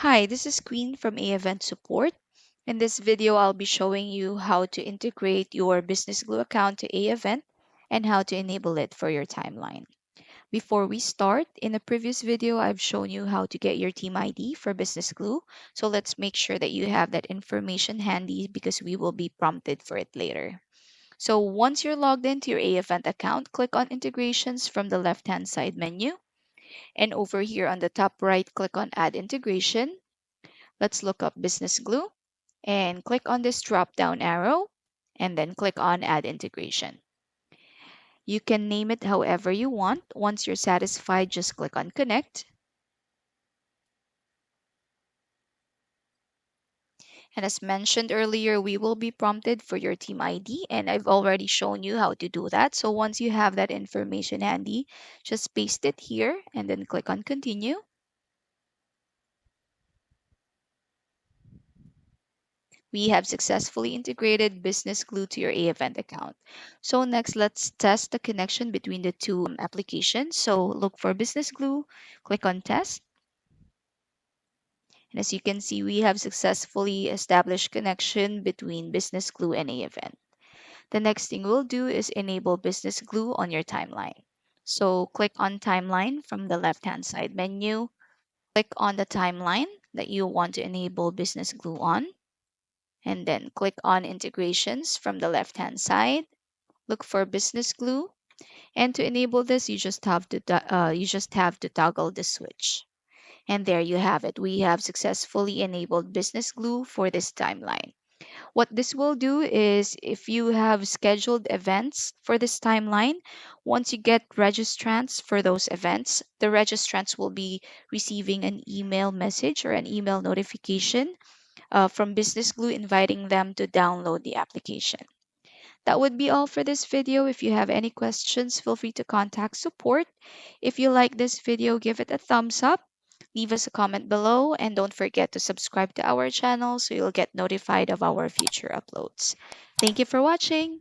Hi, this is Queen from AEvent Support. In this video, I'll be showing you how to integrate your BusinessGlu account to AEvent and how to enable it for your timeline. Before we start, in a previous video, I've shown you how to get your team ID for BusinessGlu. So let's make sure that you have that information handy because we will be prompted for it later. So once you're logged into your AEvent account, click on Integrations from the left-hand side menu. And over here on the top right, click on Add Integration. Let's look up Business Glue and click on this drop down arrow and then click on Add Integration. You can name it however you want. Once you're satisfied, just click on Connect. And as mentioned earlier, we will be prompted for your team ID, and I've already shown you how to do that. So once you have that information handy, just paste it here and then click on Continue. We have successfully integrated Business Glue to your AEvent account. So next, let's test the connection between the two applications. So look for Business Glue, click on Test. And as you can see, we have successfully established connection between Business Glue and AEvent. The next thing we'll do is enable Business Glue on your timeline. So click on Timeline from the left-hand side menu. Click on the timeline that you want to enable Business Glue on, and then click on Integrations from the left-hand side. Look for Business Glue, and to enable this, you just have to toggle the switch. And there you have it. We have successfully enabled Business Glue for this timeline. What this will do is if you have scheduled events for this timeline, once you get registrants for those events, the registrants will be receiving an email message or an email notification from Business Glue inviting them to download the application. That would be all for this video. If you have any questions, feel free to contact support. If you like this video, give it a thumbs up, leave us a comment below, and don't forget to subscribe to our channel so you'll get notified of our future uploads. Thank you for watching.